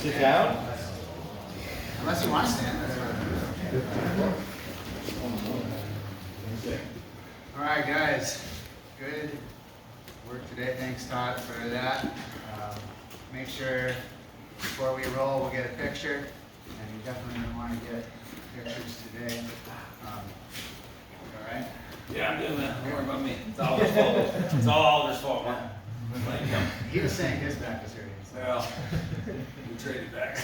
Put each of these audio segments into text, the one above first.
Sit down. Unless you want to stand. All right, guys. Good work today. Thanks, Todd, for that. Make sure before we roll, we'll get a picture. And you definitely want to get pictures today. All right? Yeah, I'm doing that. Don't worry about me. It's Oliver's fault. It's all Oliver's fault, man. He was saying his back was hurting. So. Well, we traded back.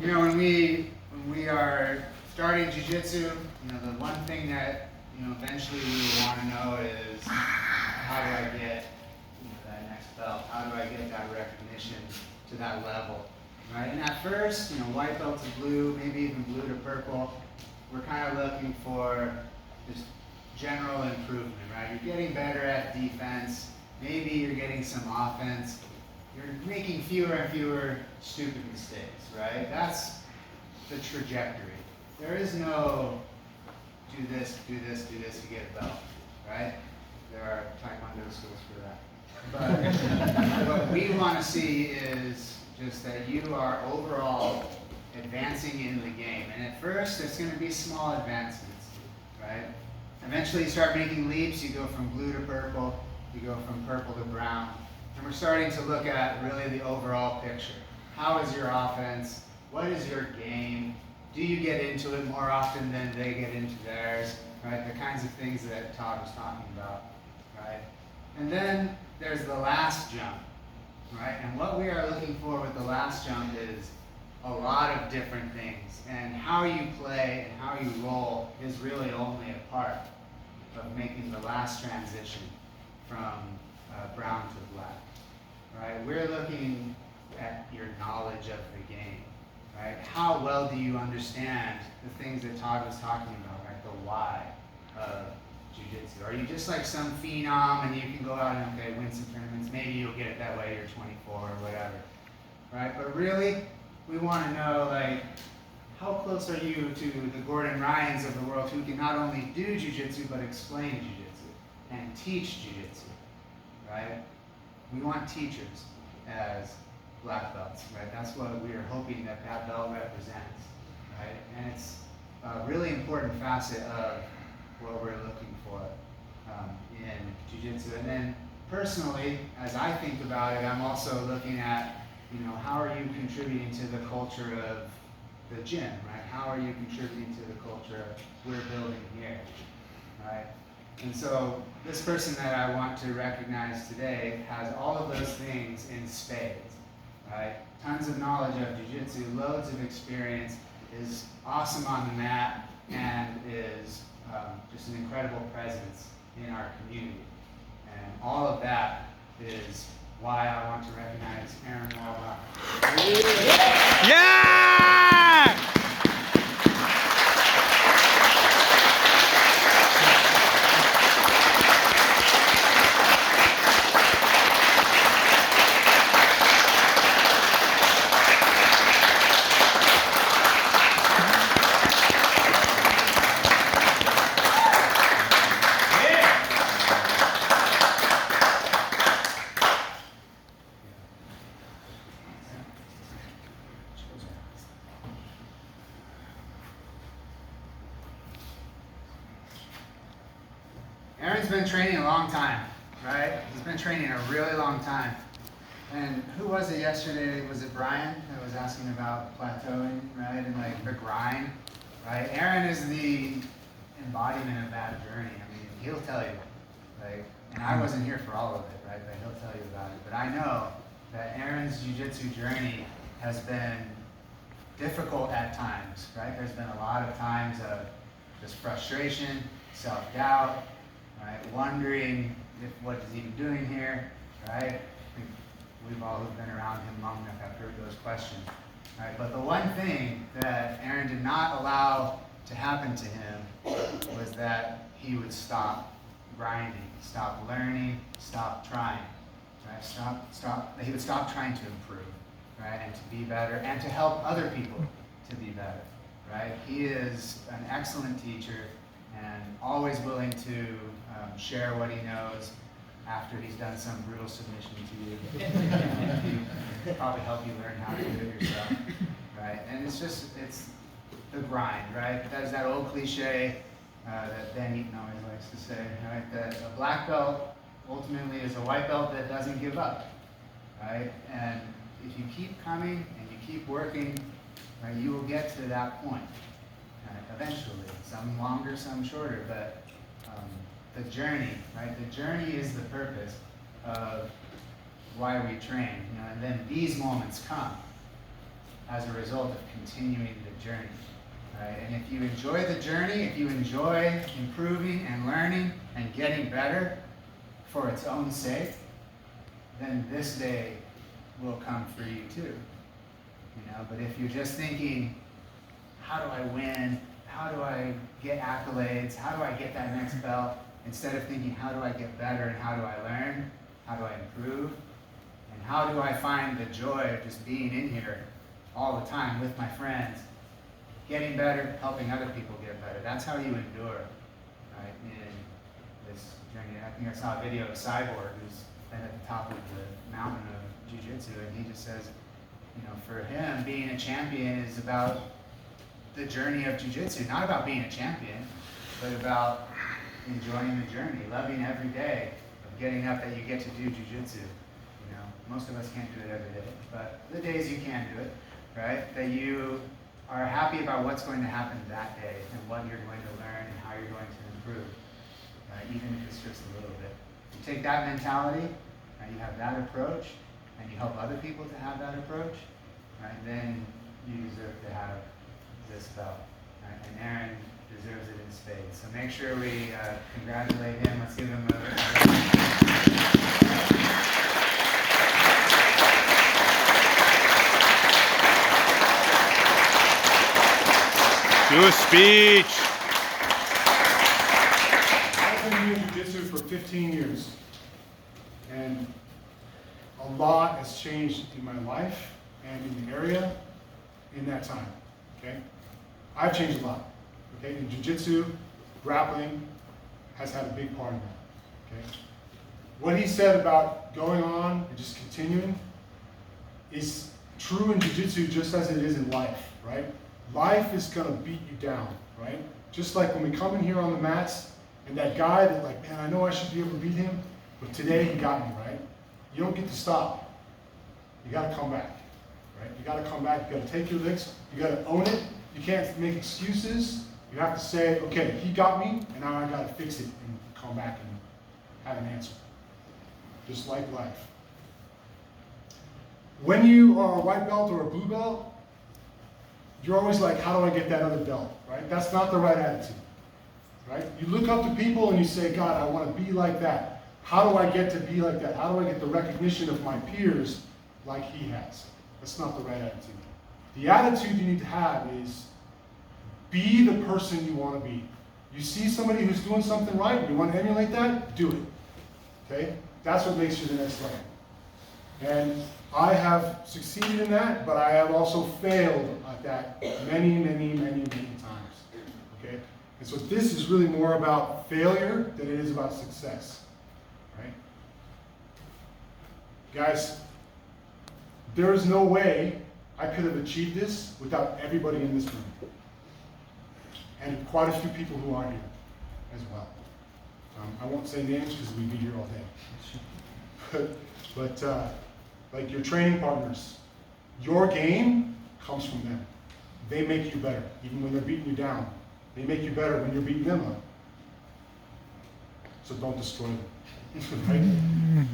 You know, when we are starting jiu-jitsu, the one thing that eventually we will want to know is how do I get that next belt? How do I get that recognition to that level? Right? And at first, white belt to blue, maybe even blue to purple, we're kind of looking for just general improvement, right? You're getting better at defense. Maybe you're getting some offense. You're making fewer and fewer stupid mistakes, right? That's the trajectory. There is no do this, do this, do this to get a belt, right? There are Taekwondo schools for that. But what we want to see is just that you are overall advancing in the game. And at first, it's going to be small advancements, right? Eventually, you start making leaps. You go from blue to purple. You go from purple to brown. And we're starting to look at really the overall picture. How is your offense? What is your game? Do you get into it more often than they get into theirs? Right? The kinds of things that Todd was talking about. Right? And then there's the last jump. Right? And what we are looking for with the last jump is a lot of different things. And how you play and how you roll is really only a part of making the last transition from brown to black. Right? We're looking at your knowledge of the game. Right? How well do you understand the things that Todd was talking about, right? The why of jiu-jitsu. Are you just like some phenom and you can go out and win some tournaments? Maybe you'll get it that way, you're 24 or whatever. Right? But really, we want to know, how close are you to the Gordon Ryans of the world who can not only do jiu-jitsu but explain jiu-jitsu and teach jiu-jitsu, right? We want teachers as black belts, right? That's what we are hoping that belt represents, right? And it's a really important facet of what we're looking for in jiu-jitsu. And then personally, as I think about it, I'm also looking at, how are you contributing to the culture of the gym, right? How are you contributing to the culture we're building here, right? And so this person that I want to recognize today has all of those things in spades, right? Tons of knowledge of jiu-jitsu, loads of experience, is awesome on the mat, and is just an incredible presence in our community. And all of that is why I want to recognize Aaron Wolbachs. Yeah! Aaron's been training a long time, right? He's been training a really long time. And who was it yesterday? Was it Brian that was asking about plateauing, right? And the grind, right? Aaron is the embodiment of that journey. I mean, he'll tell you, and I wasn't here for all of it, right? But he'll tell you about it. But I know that Aaron's jiu-jitsu journey has been difficult at times, right? There's been a lot of times of just frustration, self-doubt, right? Wondering what is he even doing here, right? I think we've all who've been around him long enough have heard those questions, right? But the one thing that Aaron did not allow to happen to him was that he would stop grinding, stop learning, stop trying, right? He would stop trying to improve, right? And to be better, and to help other people to be better, right? He is an excellent teacher and always willing to share what he knows after he's done some brutal submission to you. If you probably help you learn how to do it yourself, right? And it's the grind, right? There's that old cliche that Ben Eaton always likes to say, right? That a black belt ultimately is a white belt that doesn't give up, right? And if you keep coming and you keep working, right, you will get to that point eventually. Some longer, some shorter, but the journey, right? The journey is the purpose of why we train, and then these moments come as a result of continuing the journey, right? And if you enjoy the journey, if you enjoy improving and learning and getting better for its own sake, then this day will come for you too, But if you're just thinking, how do I win? How do I get accolades? How do I get that next belt? Instead of thinking, how do I get better and how do I learn? How do I improve? And how do I find the joy of just being in here all the time with my friends, getting better, helping other people get better? That's how you endure, right, in this journey. I think I saw a video of Cyborg who's been at the top of the mountain of jiu-jitsu, and he just says, for him, being a champion is about the journey of jiu-jitsu, not about being a champion, but about enjoying the journey, loving every day of getting up that you get to do jiu-jitsu. Most of us can't do it every day, but the days you can do it, right? That you are happy about what's going to happen that day and what you're going to learn and how you're going to improve, even if it's just a little bit. You take that mentality, and you have that approach, and you help other people to have that approach, right? Then you deserve to have this belt, right? And Aaron deserves it in spades. So make sure we congratulate him. Let's give him a Do a speech. I've been doing jiu-jitsu for 15 years, and a lot has changed in my life and in the area in that time, okay? I've changed a lot, okay? In jiu-jitsu, grappling has had a big part in that, okay? What he said about going on and just continuing is true in jiu-jitsu just as it is in life, right? Life is gonna beat you down, right? Just like when we come in here on the mats, and that guy that like, man, I know I should be able to beat him, but today he got me, right? You don't get to stop. You gotta come back, right? You gotta come back, you gotta take your licks, you gotta own it. You can't make excuses. You have to say, okay, he got me, and now I gotta fix it and come back and have an answer. Just like life. When you are a white belt or a blue belt, you're always like, how do I get that other belt, right? That's not the right attitude, right? You look up to people and you say, God, I want to be like that. How do I get to be like that? How do I get the recognition of my peers like he has? That's not the right attitude. The attitude you need to have is be the person you want to be. You see somebody who's doing something right, you want to emulate that, do it, okay? That's what makes you the next level. And I have succeeded in that, but I have also failed at that many times, okay? And so this is really more about failure than it is about success, right? Guys, there is no way I could have achieved this without everybody in this room. And quite a few people who aren't here as well. I won't say names because we'd be here all day. But like your training partners, your game comes from them. They make you better, even when they're beating you down. They make you better when you're beating them up. So don't destroy them. Right?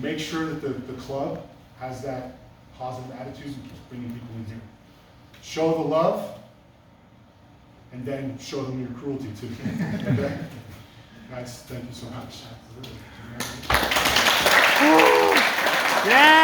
Make sure that the club has that positive attitude and keeps bringing people in here. Show the love, and then show them your cruelty too. Okay? Guys, thank you so much. Yeah!